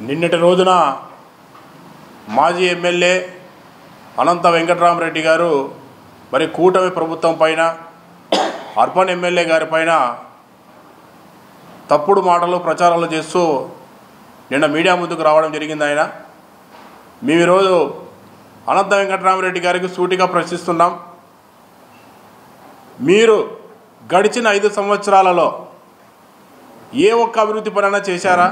నిన్నటి రోజున మాజీ ఎమ్మెల్యే అనంత వెంకటరామరెడ్డి గారు మరి కూటమి ప్రభుత్వం పైన అర్బన్ ఎమ్మెల్యే గారి పైన తప్పుడు మాటలు ప్రచారాలు చేస్తూ నిన్న మీడియా ముందుకు రావడం జరిగింది. ఆయన మేము ఈరోజు అనంత వెంకటరామరెడ్డి గారికి సూటిగా ప్రశ్నిస్తున్నాం. మీరు గడిచిన 5 సంవత్సరాలలో ఏ ఒక్క అభివృద్ధి పనైనా చేశారా?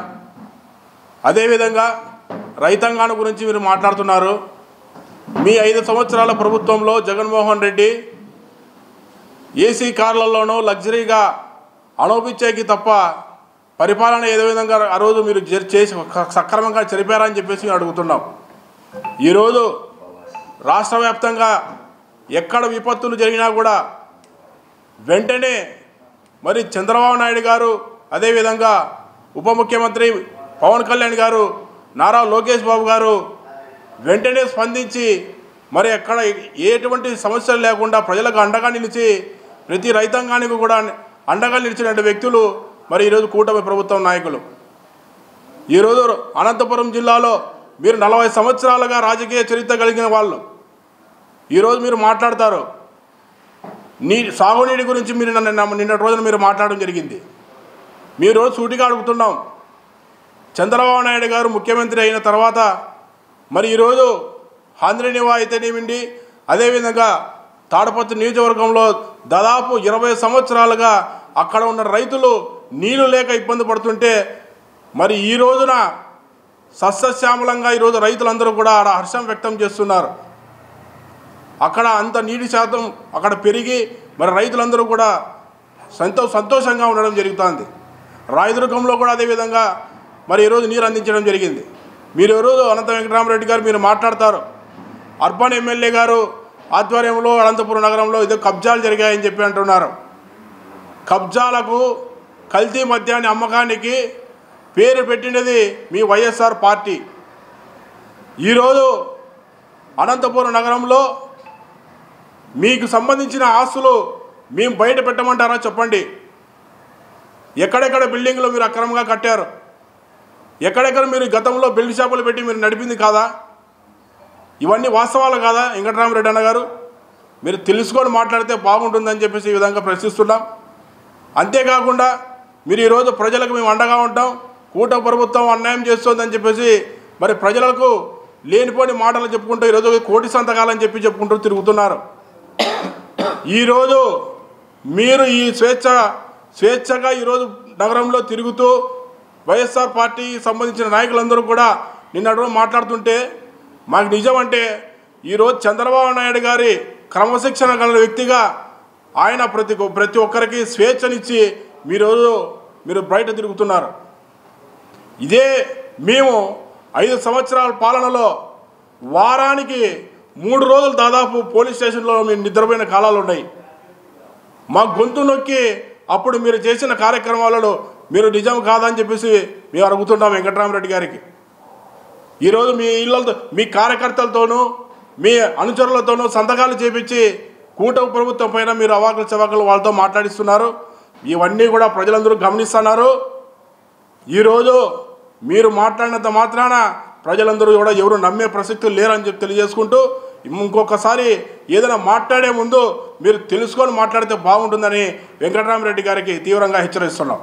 అదేవిధంగా రైతాంగాన్ని గురించి మీరు మాట్లాడుతున్నారు. మీ 5 సంవత్సరాల ప్రభుత్వంలో జగన్మోహన్ రెడ్డి ఏసీ కార్లలోనూ లగ్జరీగా అనుభవించేకి తప్ప పరిపాలన ఏదో విధంగా ఆ రోజు మీరు చేసి సక్రమంగా జరిపారని చెప్పేసి అడుగుతున్నాం. ఈరోజు రాష్ట్ర వ్యాప్తంగా ఎక్కడ విపత్తులు జరిగినా కూడా వెంటనే మరి చంద్రబాబు నాయుడు గారు, అదేవిధంగా ఉప ముఖ్యమంత్రి పవన్ కళ్యాణ్ గారు, నారా లోకేష్ బాబు గారు వెంటనే స్పందించి మరి ఎక్కడ ఎటువంటి సమస్యలు లేకుండా ప్రజలకు అండగా నిలిచి ప్రతి రైతాంగానికి కూడా అండగా నిలిచిన వ్యక్తులు మరి ఈరోజు కూటమి ప్రభుత్వం నాయకులు. ఈరోజు అనంతపురం జిల్లాలో మీరు 40 సంవత్సరాలుగా రాజకీయ చరిత్ర కలిగిన వాళ్ళు ఈరోజు మీరు మాట్లాడతారు. సాగునీటి గురించి మీరు నిన్నటి రోజున మీరు మాట్లాడడం జరిగింది. మీరు సూటిగా అడుగుతున్నాం, చంద్రబాబు నాయుడు గారు ముఖ్యమంత్రి అయిన తర్వాత మరి ఈరోజు ఆంధ్రనివా అయితేనేమిండి, అదేవిధంగా తాడపత్రి నియోజకవర్గంలో దాదాపు 20 సంవత్సరాలుగా అక్కడ ఉన్న రైతులు నీళ్లు లేక ఇబ్బంది పడుతుంటే మరి ఈ రోజున సస్యశ్యామలంగా ఈరోజు రైతులందరూ కూడా ఆడ హర్షం వ్యక్తం చేస్తున్నారు. అక్కడ అంత నీటి శాతం అక్కడ పెరిగి మరి రైతులందరూ కూడా సంతోషంగా ఉండడం జరుగుతుంది. రాయదుర్గంలో కూడా అదేవిధంగా మరి ఈరోజు నీరు అందించడం జరిగింది. మీరు ఈరోజు అనంత వెంకటరామరెడ్డి గారు మీరు మాట్లాడతారు, అర్బన్ ఎమ్మెల్యే గారు ఆధ్వర్యంలో అనంతపురం నగరంలో ఏదో కబ్జాలు జరిగాయని చెప్పి అంటున్నారు. కబ్జాలకు కల్తీ మద్యాన్ని అమ్మకానికి పేరు పెట్టినది మీ వైఎస్ఆర్ పార్టీ. ఈరోజు అనంతపురం నగరంలో మీకు సంబంధించిన ఆస్తులు మేము బయట పెట్టమంటారా చెప్పండి. ఎక్కడెక్కడ బిల్డింగ్లు మీరు అక్రమంగా కట్టారు? ఎక్కడెక్కడ మీరు గతంలో బెల్ట్ షాపులు పెట్టి మీరు నడిపింది కాదా? ఇవన్నీ వాస్తవాలు కాదా? వెంకటరామరెడ్డి అన్న గారు మీరు తెలుసుకొని మాట్లాడితే బాగుంటుందని చెప్పేసి ఈ విధంగా ప్రశ్నిస్తున్నాం. అంతేకాకుండా మీరు ఈరోజు ప్రజలకు మేము అండగా ఉంటాం, కూటమి ప్రభుత్వం అన్యాయం చేస్తుందని చెప్పేసి మరి ప్రజలకు లేనిపోని మాటలు చెప్పుకుంటూ ఈరోజు కోటి సంతకాలని చెప్పుకుంటూ తిరుగుతున్నారు. ఈరోజు మీరు ఈ స్వేచ్ఛగా ఈరోజు నగరంలో తిరుగుతూ వైఎస్ఆర్ పార్టీకి సంబంధించిన నాయకులందరూ కూడా నిన్న మాట్లాడుతుంటే మాకు నిజం అంటే ఈరోజు చంద్రబాబు నాయుడు గారి క్రమశిక్షణ గల వ్యక్తిగా ఆయన ప్రతి ఒక్కరికి స్వేచ్ఛనిచ్చి మీరు బయట తిరుగుతున్నారు. ఇదే మేము 5 సంవత్సరాల పాలనలో వారానికి 3 రోజులు దాదాపు పోలీస్ స్టేషన్లో మేము నిద్రపోయిన కాలాలు ఉన్నాయి. మా గొంతు నొక్కి అప్పుడు మీరు చేసిన కార్యక్రమాలలో మీరు నిజం కాదని చెప్పేసి మేము అడుగుతున్నాం వెంకటరామరెడ్డి గారికి. ఈరోజు మీ ఇళ్ళతో మీ కార్యకర్తలతోనూ మీ అనుచరులతోనూ సంతకాలు చేపించి కూటమి ప్రభుత్వం పైన మీరు అవాకులు చవాకులు వాళ్ళతో మాట్లాడిస్తున్నారు. ఇవన్నీ కూడా ప్రజలందరూ గమనిస్తున్నారు. ఈరోజు మీరు మాట్లాడినంత మాత్రాన ప్రజలందరూ కూడా ఎవరు నమ్మే ప్రసక్తి లేరని చెప్పి తెలియజేసుకుంటూ ఇంకొకసారి ఏదైనా మాట్లాడే ముందు మీరు తెలుసుకొని మాట్లాడితే బాగుంటుందని వెంకటరామరెడ్డి గారికి తీవ్రంగా హెచ్చరిస్తున్నాం.